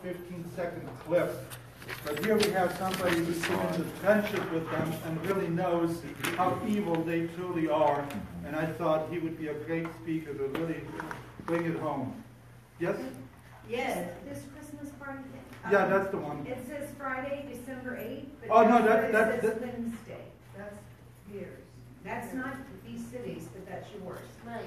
15-second clip. But here we have somebody who's been in the trenches with them and really knows how evil they truly are. And I thought he would be a great speaker to really bring it home. Yes? Yes. This Christmas party? Yeah, that's the one. It says Friday, December 8th. But oh, no, that's Wednesday. That's yours. That's not these cities, but that's yours. Right.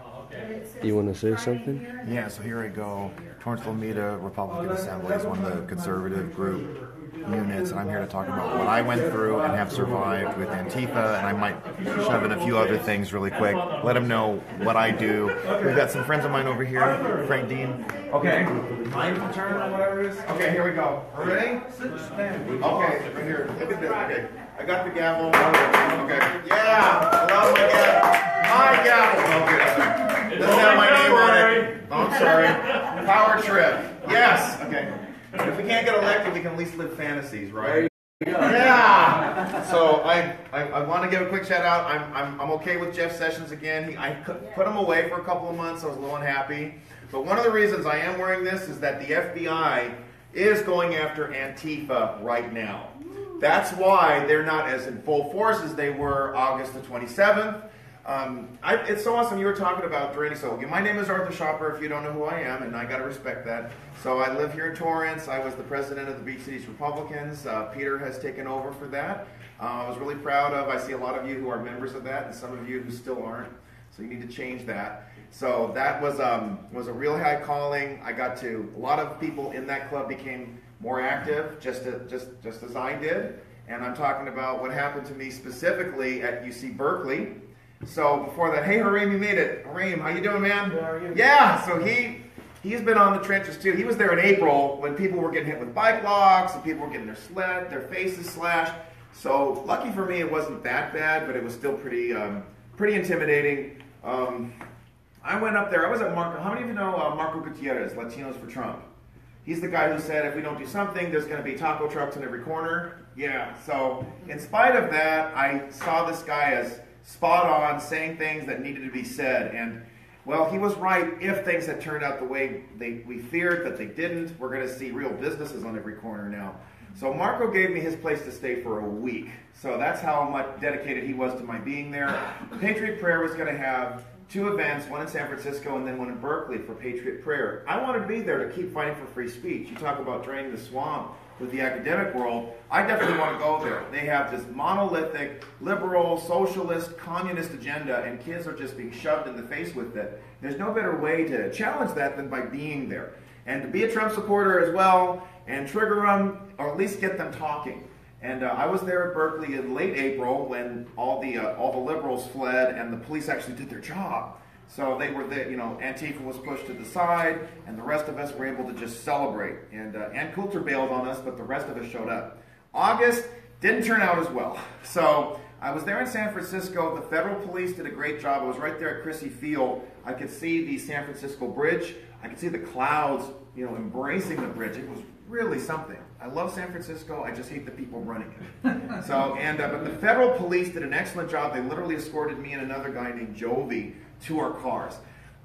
Oh, okay. You want to say something? Yeah, so here I go. Torrance-Lomita Republican Assembly is one of the conservative group units, and I'm here to talk about what I went through and have survived with Antifa, and I might shove in a few other things really quick. Let them know what I do. We've got some friends of mine over here. Frank Dean. Okay. My turn or whatever it is. Okay, here we go. Ready? Okay, right here. Look at this. Okay. I got the gavel. Okay. Yeah. I love my gavel. My gavel. Okay. Doesn't have my name on it. Oh, I'm sorry. Power trip. Yes. Okay. If we can't get elected, we can at least live fantasies, right? Yeah. So I want to give a quick shout out. I'm okay with Jeff Sessions again. I put him away for a couple of months. I was a little unhappy. But one of the reasons I am wearing this is that the FBI is going after Antifa right now. That's why they're not as in full force as they were August the 27th. It's so awesome you were talking about draining. So my name is Arthur Schaper, if you don't know who I am, and I got to respect that. So I live here in Torrance. I was the president of the Beach Cities Republicans. Peter has taken over for that. I was really proud of. I see a lot of you who are members of that, and some of you who still aren't. So you need to change that. So that was a real high calling. I got to, a lot of people in that club became more active, just as I did. And I'm talking about what happened to me specifically at UC Berkeley. So before that, hey Harim, you made it. Harim, how you doing, man? How are you? Yeah, so he's been on the trenches too. He was there in April when people were getting hit with bike locks and people were getting their faces slashed. So lucky for me, it wasn't that bad, but it was still pretty intimidating. I went up there. I was at Marco. How many of you know Marco Gutierrez, Latinos for Trump? He's the guy who said if we don't do something, there's going to be taco trucks in every corner. Yeah. So in spite of that, I saw this guy as spot on, saying things that needed to be said. And, well, he was right if things had turned out the way we feared that they didn't. We're going to see real businesses on every corner now. So Marco gave me his place to stay for a week. So that's how much dedicated he was to my being there. Patriot Prayer was going to have 2 events, one in San Francisco and then one in Berkeley for Patriot Prayer. I want to be there to keep fighting for free speech. You talk about draining the swamp with the academic world. I definitely want to go there. They have this monolithic, liberal, socialist, communist agenda, and kids are just being shoved in the face with it. There's no better way to challenge that than by being there. And to be a Trump supporter as well, and trigger them, or at least get them talking. And I was there at Berkeley in late April when all the liberals fled and the police actually did their job. So they were there, Antifa was pushed to the side, and the rest of us were able to just celebrate. And Ann Coulter bailed on us, but the rest of us showed up. August didn't turn out as well. So I was there in San Francisco. The federal police did a great job. I was right there at Crissy Field. I could see the San Francisco Bridge. I could see the clouds, embracing the bridge. It was really something. I love San Francisco. I just hate the people running it. So, but the federal police did an excellent job. They literally escorted me and another guy named Jovi to our cars.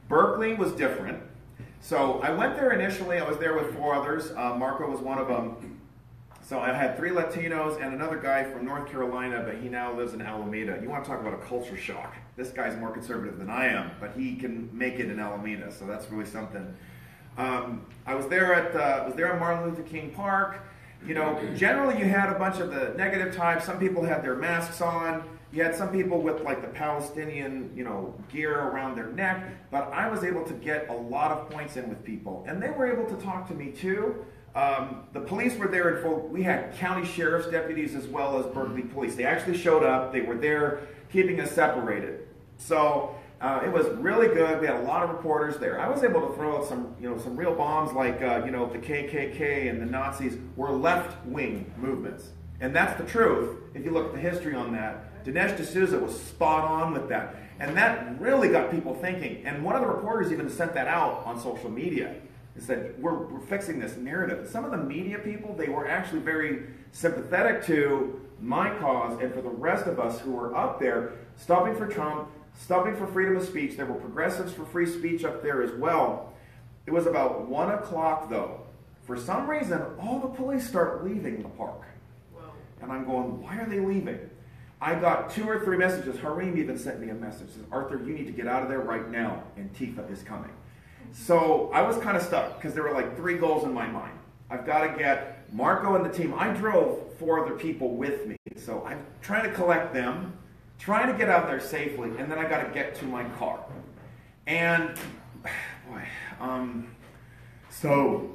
Berkeley was different. So I went there initially. I was there with 4 others. Marco was one of them. So I had 3 Latinos and another guy from North Carolina, but he now lives in Alameda. You want to talk about a culture shock. This guy's more conservative than I am, but he can make it in Alameda, so that's really something. I was there at Martin Luther King Park. Generally you had a bunch of the negative types. Some people had their masks on. You had some people with like the Palestinian, gear around their neck. But I was able to get a lot of points in with people, and they were able to talk to me too. The police were there in full. We had county sheriff's deputies as well as Berkeley police. They actually showed up. They were there keeping us separated. So it was really good. We had a lot of reporters there. I was able to throw out some real bombs like, the KKK and the Nazis were left-wing movements. And that's the truth. If you look at the history on that, Dinesh D'Souza was spot on with that. And that really got people thinking. And one of the reporters even sent that out on social media. He said, we're fixing this narrative. Some of the media people, they were actually very sympathetic to my cause and for the rest of us who were up there stopping for Trump, stopping for freedom of speech. There were progressives for free speech up there as well. It was about 1 o'clock, though, For some reason, all the police start leaving the park. And I'm going, why are they leaving? I got 2 or 3 messages. Harim even sent me a message. Says, Arthur, you need to get out of there right now. Antifa is coming. So I was kind of stuck because there were like 3 goals in my mind. I've got to get Marco and the team. I drove 4 other people with me. So I'm trying to collect them, trying to get out there safely, and then I got to get to my car. And, boy, so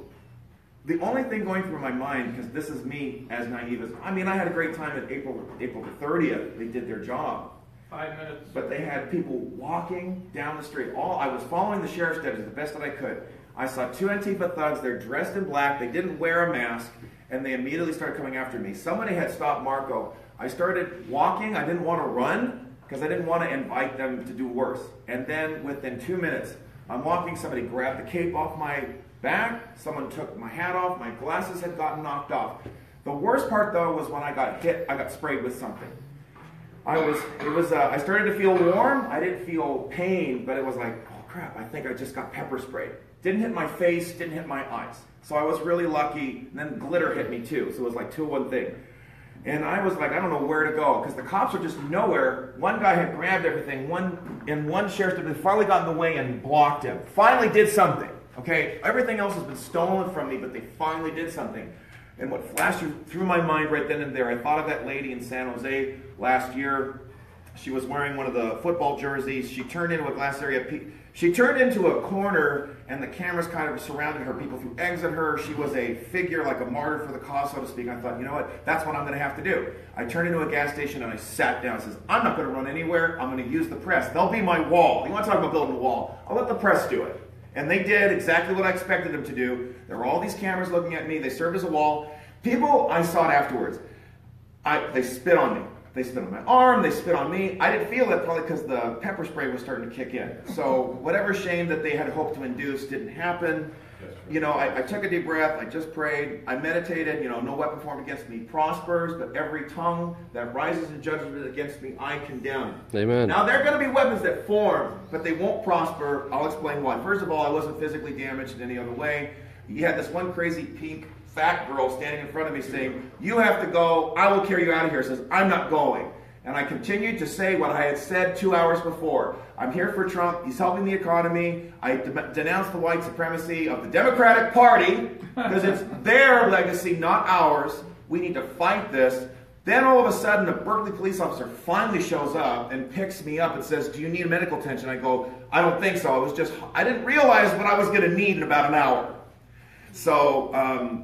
the only thing going through my mind, because this is me as naive as, I mean, I had a great time at April the 30th. They did their job. 5 minutes. But they had people walking down the street. I was following the sheriff's deputies the best that I could. I saw 2 Antifa thugs. They're dressed in black. They didn't wear a mask, and they immediately started coming after me. Somebody had stopped Marco. I started walking. I didn't want to run because I didn't want to invite them to do worse. And then within 2 minutes, I'm walking. Somebody grabbed the cape off my back. Someone took my hat off. My glasses had gotten knocked off. The worst part, though, was when I got hit. I got sprayed with something. I started to feel warm. I didn't feel pain, but it was like, oh crap, I think I just got pepper sprayed. Didn't hit my face, didn't hit my eyes. So I was really lucky. And then glitter hit me too. So it was like 2 in 1 thing. And I was like, I don't know where to go because the cops were just nowhere. One guy had grabbed everything. One sheriff's deputy finally got in the way and blocked him. Finally did something. Okay, everything else has been stolen from me, but they finally did something. And what flashed through my mind right then and there, I thought of that lady in San Jose last year. She was wearing one of the football jerseys. She turned into a glass area. She turned into a corner, and the cameras kind of surrounded her. People threw eggs at her. She was a figure, like a martyr for the cause, so to speak. I thought, you know what? That's what I'm going to have to do. I turned into a gas station, and I sat down. I says, I'm not going to run anywhere. I'm going to use the press. They'll be my wall. You want to talk about building a wall? I'll let the press do it. And they did exactly what I expected them to do. There were all these cameras looking at me. They served as a wall. People I saw it afterwards. They spit on me. They spit on my arm. They spit on me. I didn't feel it probably because the pepper spray was starting to kick in. So whatever shame that they had hoped to induce didn't happen. You know, I took a deep breath. I just prayed. I meditated. You know, no weapon formed against me prospers, but every tongue that rises in judgment against me, I condemn. Amen. Now, there are going to be weapons that form, but they won't prosper. I'll explain why. First of all, I wasn't physically damaged in any other way. You had this one crazy pink fat girl standing in front of me saying, you have to go. I will carry you out of here. Says, I'm not going. And I continued to say what I had said 2 hours before. I'm here for Trump. He's helping the economy. I denounce the white supremacy of the Democratic Party because it's their legacy, not ours. We need to fight this. Then all of a sudden, a Berkeley police officer finally shows up and picks me up and says, do you need medical attention? I go, I don't think so. I didn't realize what I was going to need in about an hour. So,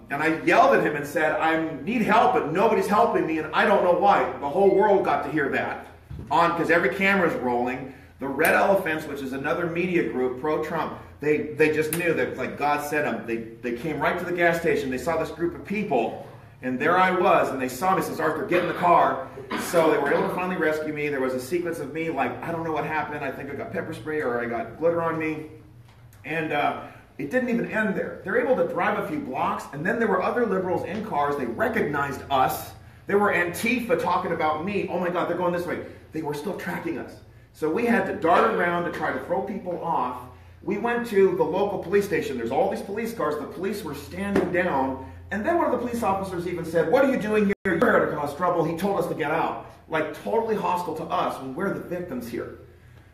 and I yelled at him and said, I need help, but nobody's helping me, and I don't know why. The whole world got to hear that, because every camera's rolling. The Red Elephants, which is another media group, pro-Trump, they just knew that, like, God sent them. They came right to the gas station. They saw this group of people, and there I was, and they saw me. Says, Arthur, get in the car. So they were able to finally rescue me. There was a sequence of me, like, I don't know what happened. I think I got pepper spray or I got glitter on me. And it didn't even end there. They're able to drive a few blocks, and then there were other liberals in cars. They recognized us. There were Antifa talking about me. Oh my God, they're going this way. They were still tracking us. So we had to dart around to try to throw people off. We went to the local police station. There's all these police cars. The police were standing down. And then one of the police officers even said, what are you doing here? You're here to cause trouble. He told us to get out. Like totally hostile to us when we're the victims here.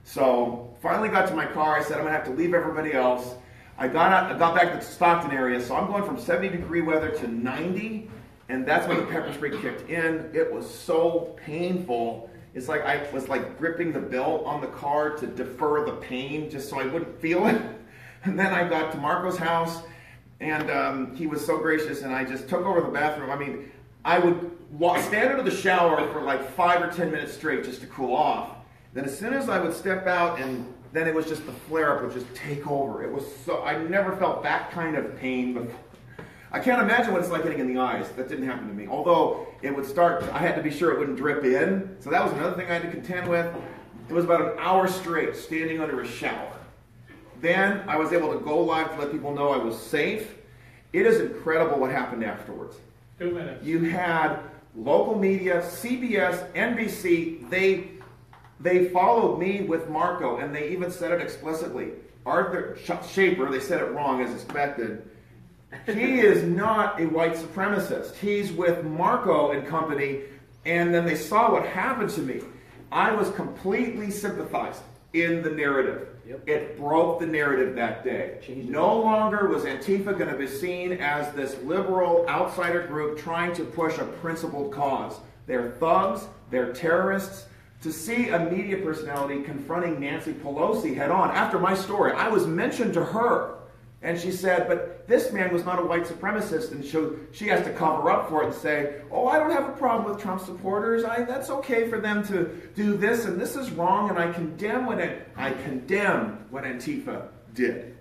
So finally got to my car. I said, I'm going to have to leave everybody else. I got back to the Stockton area, so I'm going from 70-degree weather to 90, and that's when the pepper spray kicked in. It was so painful. It's like I was like gripping the belt on the car to defer the pain just so I wouldn't feel it. And then I got to Marco's house, and he was so gracious, and I just took over the bathroom. I mean, I would stand under the shower for like 5 or 10 minutes straight just to cool off. Then as soon as I would step out, and then it was just the flare-up would just take over. It was so, I never felt that kind of pain before. I can't imagine what it's like getting in the eyes. That didn't happen to me. Although it would start, I had to be sure it wouldn't drip in. So that was another thing I had to contend with. It was about an hour straight standing under a shower. Then I was able to go live to let people know I was safe. It is incredible what happened afterwards. 2 minutes. You had local media, CBS, NBC, they followed me with Marco, and they even said it explicitly. Arthur Schaper, they said it wrong as expected. He is not a white supremacist. He's with Marco and company, and then they saw what happened to me. I was completely sympathized in the narrative. Yep. It broke the narrative that day. No longer was Antifa going to be seen as this liberal outsider group trying to push a principled cause. They're thugs, they're terrorists. To see a media personality confronting Nancy Pelosi head on, after my story, I was mentioned to her. And she said, but this man was not a white supremacist, and she has to cover up for it and say, oh, I don't have a problem with Trump supporters. That's okay for them to do this, and this is wrong, and I condemn what Antifa did.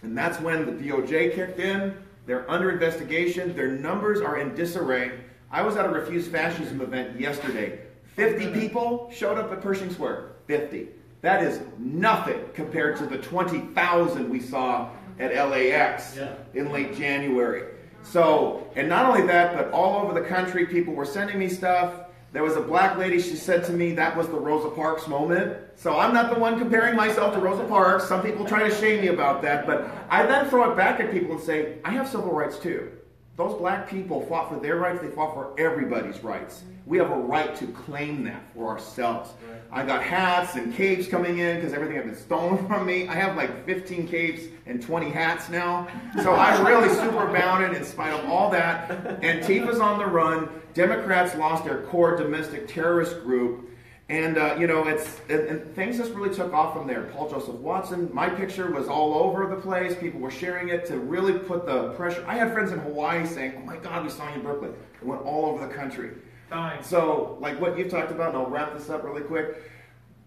And that's when the DOJ kicked in. They're under investigation. Their numbers are in disarray. I was at a Refuse Fascism event yesterday. 50 people showed up at Pershing Square. 50. That is nothing compared to the 20,000 we saw at LAX in late January. So, and not only that, but all over the country, people were sending me stuff. There was a black lady, she said to me, that was the Rosa Parks moment. So I'm not the one comparing myself to Rosa Parks. Some people try to shame me about that, but I then throw it back at people and say, I have civil rights too. Those black people fought for their rights, they fought for everybody's rights. We have a right to claim that for ourselves. I got hats and capes coming in because everything had been stolen from me. I have like 15 capes and 20 hats now. So I'm really super bounded in spite of all that. Antifa's on the run. Democrats lost their core domestic terrorist group. And, and things just really took off from there. Paul Joseph Watson, my picture was all over the place. People were sharing it to really put the pressure. I had friends in Hawaii saying, oh my God, we saw you in Berkeley. It went all over the country. Fine. So, like what you've talked about, and I'll wrap this up really quick.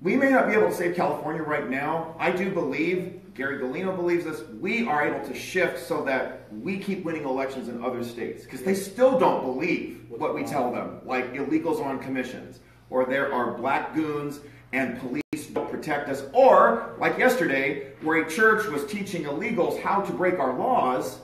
We may not be able to save California right now. I do believe, Gary Galino believes this, we are able to shift so that we keep winning elections in other states. Because they still don't believe what we tell them, like illegals on commissions, or there are black goons and police don't protect us, or like yesterday, where a church was teaching illegals how to break our laws,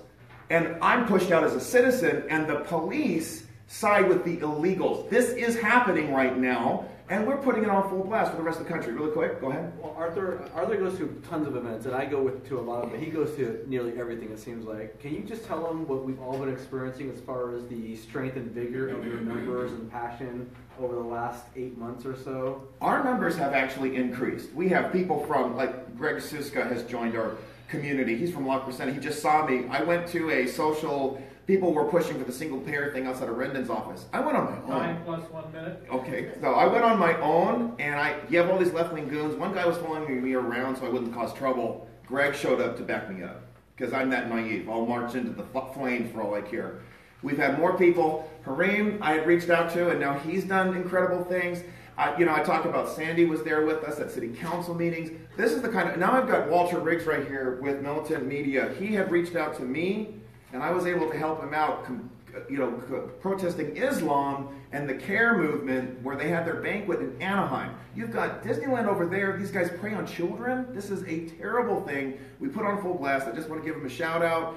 and I'm pushed out as a citizen, and the police side with the illegals. This is happening right now, and we're putting it on full blast for the rest of the country. Really quick, go ahead. Well, Arthur goes to tons of events, and I go to a lot of them. He goes to nearly everything, it seems like. Can you just tell him what we've all been experiencing as far as the strength and vigor of your numbers and passion over the last 8 months or so? Our numbers have actually increased. We have people from, like Greg Suska has joined our community. He's from La Crescenta. He just saw me. I went to a social... People were pushing for the single-payer thing outside of Rendon's office. I went on my own. 9 plus 1 minute. Okay, so I went on my own, and you have all these left-wing goons. One guy was following me around so I wouldn't cause trouble. Greg showed up to back me up, because I'm that naive. I'll march into the flames for all I care. We've had more people. Hareem, I had reached out to, and now he's done incredible things. I talk about Sandy was there with us at city council meetings. This is the kind of... Now I've got Walter Riggs right here with Militant Media. He had reached out to me, and I was able to help him out, protesting Islam and the CARE movement where they had their banquet in Anaheim. You've got Disneyland over there. These guys prey on children. This is a terrible thing. We put on full blast. I just want to give them a shout out.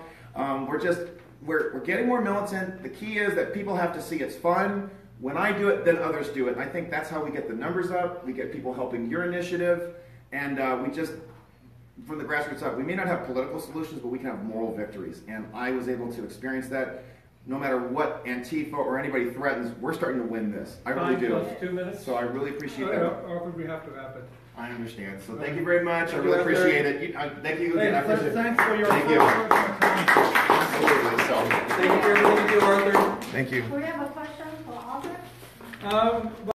We're getting more militant. The key is that people have to see it's fun. When I do it, then others do it. And I think that's how we get the numbers up. We get people helping your initiative. And we just... From the grassroots up, we may not have political solutions, but we can have moral victories. And I was able to experience that. No matter what Antifa or anybody threatens, we're starting to win this. I really do. 9 plus 2 minutes. So I really appreciate that. Or we have to wrap it. I understand. So thank you very much. I really appreciate it. Thank you again. I appreciate it. Thanks for your Thank you. Absolutely. So, Thank you for everything you do, Arthur. thank you. We have a question for Arthur.